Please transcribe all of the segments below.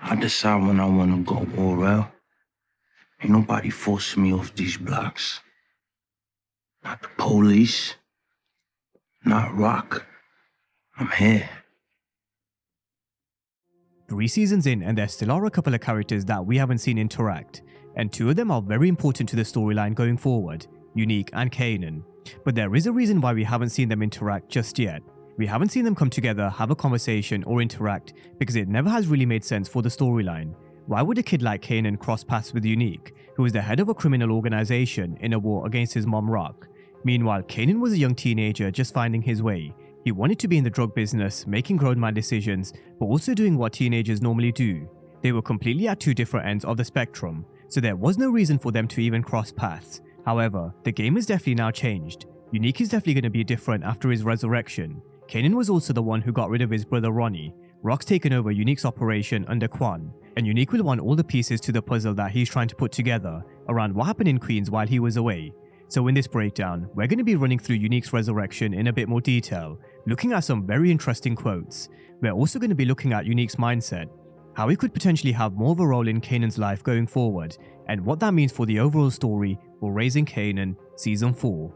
I decide when I want to go all real. Ain't nobody forcing me off these blocks. Not the police. Not Rock. I'm here. 3 seasons in, and there still are a couple of characters that we haven't seen interact, and 2 of them are very important to the storyline going forward, Unique and Kanan. But there is a reason why we haven't seen them interact just yet. We haven't seen them come together, have a conversation or interact because it never has really made sense for the storyline. Why would a kid like Kanan cross paths with Unique, who is the head of a criminal organization in a war against his mom Rock? Meanwhile, Kanan was a young teenager just finding his way. He wanted to be in the drug business, making grown man decisions, but also doing what teenagers normally do. They were completely at 2 different ends of the spectrum, so there was no reason for them to even cross paths. However, the game has definitely now changed. Unique is definitely going to be different after his resurrection. Kanan was also the one who got rid of his brother Ronnie. Rock's taken over Unique's operation under Quan, and Unique will want all the pieces to the puzzle that he's trying to put together around what happened in Queens while he was away. So in this breakdown, we're going to be running through Unique's resurrection in a bit more detail, looking at some very interesting quotes. We're also going to be looking at Unique's mindset, how he could potentially have more of a role in Kanan's life going forward, and what that means for the overall story for Raising Kanan Season 4.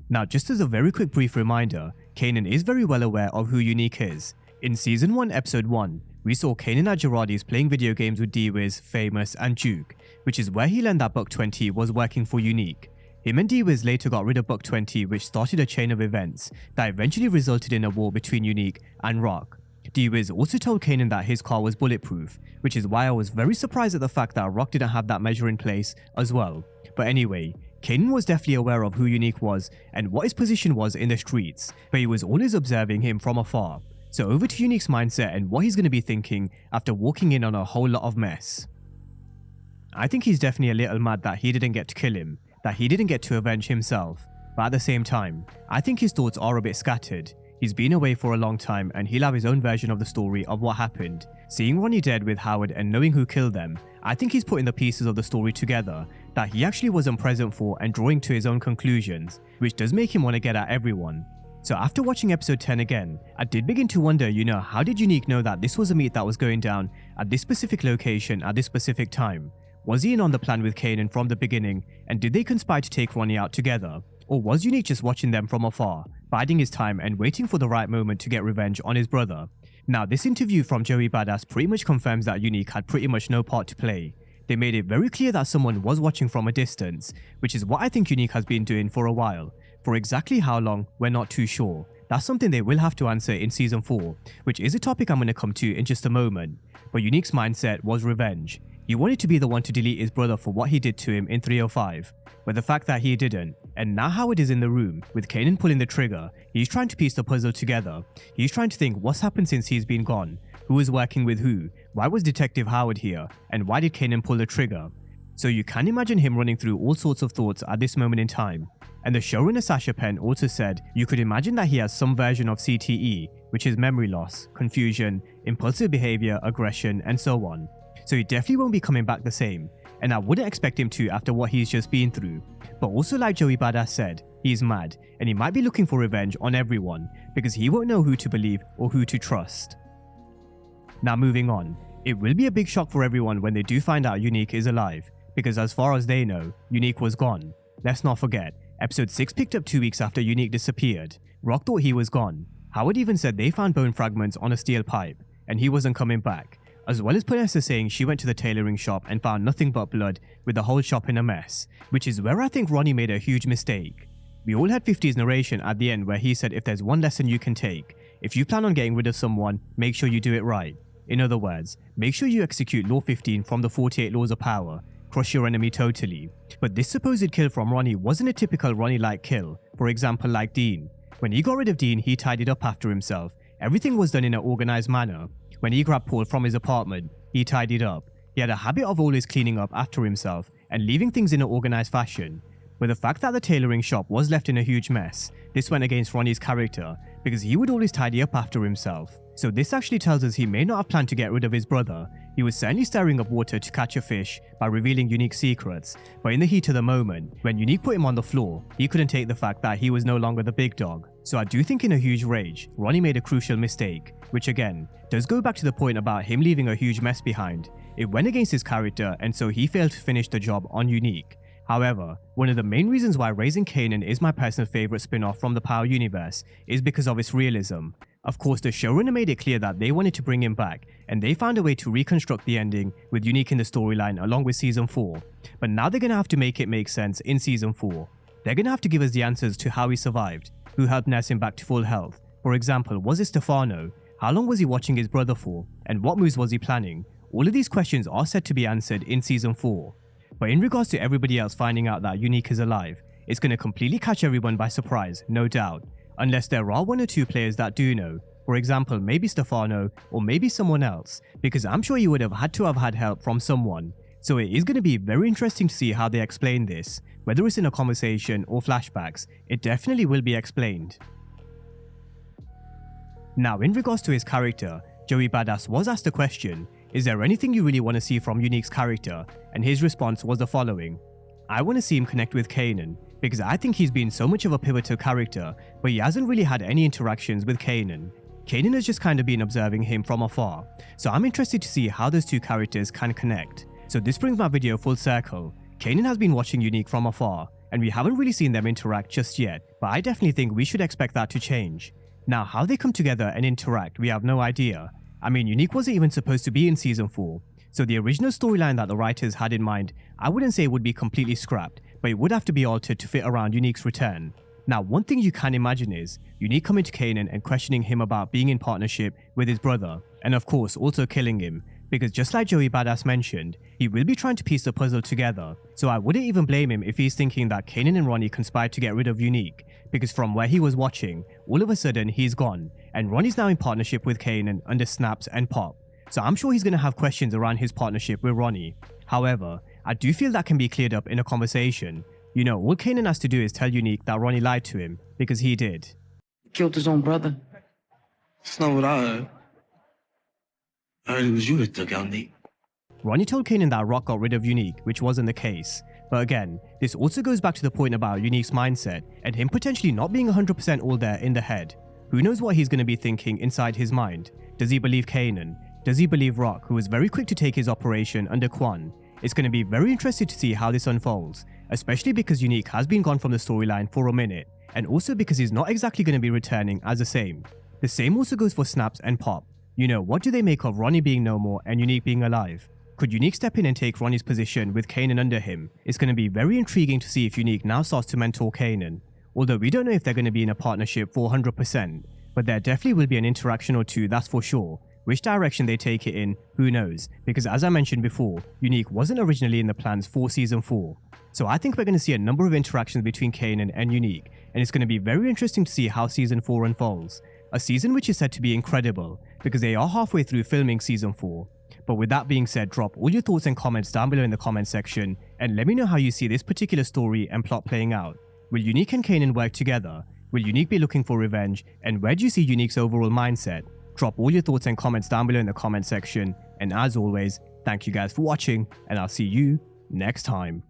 Now, just as a very quick brief reminder, Kanan is very well aware of who Unique is. In Season 1, Episode 1, we saw Kanan at Girardi's playing video games with D-Wiz, Famous, and Duke, which is where he learned that Buck 20 was working for Unique. Him and D-Wiz later got rid of Buck 20, which started a chain of events that eventually resulted in a war between Unique and Rock. D-Wiz also told Kanan that his car was bulletproof, which is why I was very surprised at the fact that Rock didn't have that measure in place as well. But anyway, Kanan was definitely aware of who Unique was and what his position was in the streets, but he was always observing him from afar. So over to Unique's mindset and what he's going to be thinking after walking in on a whole lot of mess. I think he's definitely a little mad that he didn't get to kill him, that he didn't get to avenge himself, but at the same time, I think his thoughts are a bit scattered. He's been away for a long time and he'll have his own version of the story of what happened. Seeing Ronnie dead with Howard and knowing who killed them, I think he's putting the pieces of the story together that he actually wasn't present for and drawing to his own conclusions, which does make him want to get at everyone. So after watching episode 10 again, I did begin to wonder, how did Unique know that this was a meet that was going down at this specific location at this specific time? Was he in on the plan with Kanan from the beginning, and did they conspire to take Ronnie out together? Or was Unique just watching them from afar, biding his time and waiting for the right moment to get revenge on his brother? Now, this interview from Joey Bada pretty much confirms that Unique had pretty much no part to play. They made it very clear that someone was watching from a distance, which is what I think Unique has been doing for a while. For exactly how long, we're not too sure. That's something they will have to answer in Season 4, which is a topic I'm going to come to in just a moment. But Unique's mindset was revenge. He wanted to be the one to delete his brother for what he did to him in 305. But the fact that he didn't, and now Howard is in the room, with Kanan pulling the trigger, he's trying to piece the puzzle together. He's trying to think what's happened since he's been gone, who is working with who, why was Detective Howard here, and why did Kanan pull the trigger? So you can imagine him running through all sorts of thoughts at this moment in time. And the showrunner Sasha Penn also said you could imagine that he has some version of CTE, which is memory loss, confusion, impulsive behavior, aggression, and so on. So he definitely won't be coming back the same, and I wouldn't expect him to after what he's just been through. But also, like Joey Bada said, he's mad, and he might be looking for revenge on everyone, because he won't know who to believe or who to trust. Now moving on, it will be a big shock for everyone when they do find out Unique is alive, because as far as they know, Unique was gone. Let's not forget, episode 6 picked up 2 weeks after Unique disappeared. Rock thought he was gone. Howard even said they found bone fragments on a steel pipe, and he wasn't coming back. As well as Vanessa saying she went to the tailoring shop and found nothing but blood with the whole shop in a mess, which is where I think Ronnie made a huge mistake. We all had 50's narration at the end where he said if there's one lesson you can take, if you plan on getting rid of someone, make sure you do it right. In other words, make sure you execute Law 15 from the 48 Laws of Power, crush your enemy totally. But this supposed kill from Ronnie wasn't a typical Ronnie-like kill, for example like Dean. When he got rid of Dean, he tidied up after himself. Everything was done in an organized manner. When he grabbed Paul from his apartment, he tidied up. He had a habit of always cleaning up after himself and leaving things in an organized fashion. But the fact that the tailoring shop was left in a huge mess, this went against Ronnie's character because he would always tidy up after himself. So this actually tells us he may not have planned to get rid of his brother. He was certainly stirring up water to catch a fish by revealing Unique's secrets, but in the heat of the moment, when Unique put him on the floor, he couldn't take the fact that he was no longer the big dog. So I do think in a huge rage, Ronnie made a crucial mistake. which again does go back to the point about him leaving a huge mess behind. It went against his character, and so he failed to finish the job on Unique. However, one of the main reasons why Raising Kanan is my personal favourite spin-off from the Power universe is because of its realism. Of course, the showrunner made it clear that they wanted to bring him back, and they found a way to reconstruct the ending with Unique in the storyline along with Season 4. But now they're gonna have to make it make sense in Season 4. They're gonna have to give us the answers to how he survived, who helped nurse him back to full health. For example, was it Stefano? How long was he watching his brother for? And what moves was he planning? All of these questions are said to be answered in Season 4. But in regards to everybody else finding out that Unique is alive, it's going to completely catch everyone by surprise, no doubt. Unless there are one or two players that do know. For example, maybe Stefano or maybe someone else, because I'm sure you would have had to have had help from someone. So it is going to be very interesting to see how they explain this. Whether it's in a conversation or flashbacks, it definitely will be explained. Now, in regards to his character, Joey Bada was asked the question, is there anything you really want to see from Unique's character? And his response was the following: I want to see him connect with Kanan, because I think he's been so much of a pivotal character, but he hasn't really had any interactions with Kanan. Kanan has just kind of been observing him from afar, so I'm interested to see how those two characters can connect. So this brings my video full circle. Kanan has been watching Unique from afar, and we haven't really seen them interact just yet, but I definitely think we should expect that to change. Now, how they come together and interact, we have no idea. I mean, Unique wasn't even supposed to be in Season 4, so the original storyline that the writers had in mind, I wouldn't say it would be completely scrapped, but it would have to be altered to fit around Unique's return. Now, one thing you can imagine is Unique coming to Kanan and questioning him about being in partnership with his brother, and of course also killing him, because just like Joey Bada mentioned, he will be trying to piece the puzzle together, so I wouldn't even blame him if he's thinking that Kanan and Ronnie conspired to get rid of Unique, because from where he was watching, all of a sudden he's gone, and Ronnie's now in partnership with Kanan under Snaps and Pop, so I'm sure he's going to have questions around his partnership with Ronnie. However, I do feel that can be cleared up in a conversation. You know, all Kanan has to do is tell Unique that Ronnie lied to him, because he did. He killed his own brother. That's not what I heard. I heard it was you that took out Nate. Ronnie told Kanan that Rock got rid of Unique, which wasn't the case. But again, this also goes back to the point about Unique's mindset and him potentially not being 100% all there in the head. Who knows what he's going to be thinking inside his mind? Does he believe Kanan? Does he believe Rock, who was very quick to take his operation under Quan? It's going to be very interesting to see how this unfolds, especially because Unique has been gone from the storyline for a minute, and also because he's not exactly going to be returning as the same. The same also goes for Snaps and Pop. You know, what do they make of Ronnie being no more and Unique being alive? Could Unique step in and take Ronnie's position with Kanan under him? It's going to be very intriguing to see if Unique now starts to mentor Kanan. Although we don't know if they're going to be in a partnership for 100%, but there definitely will be an interaction or two, that's for sure. Which direction they take it in, who knows, because as I mentioned before, Unique wasn't originally in the plans for Season 4. So I think we're going to see a number of interactions between Kanan and Unique, and it's going to be very interesting to see how Season 4 unfolds. A season which is said to be incredible, because they are halfway through filming Season 4. But with that being said, drop all your thoughts and comments down below in the comment section, and let me know how you see this particular story and plot playing out. Will Unique and Kanan work together? Will Unique be looking for revenge? And where do you see Unique's overall mindset? Drop all your thoughts and comments down below in the comment section, and as always, thank you guys for watching, and I'll see you next time.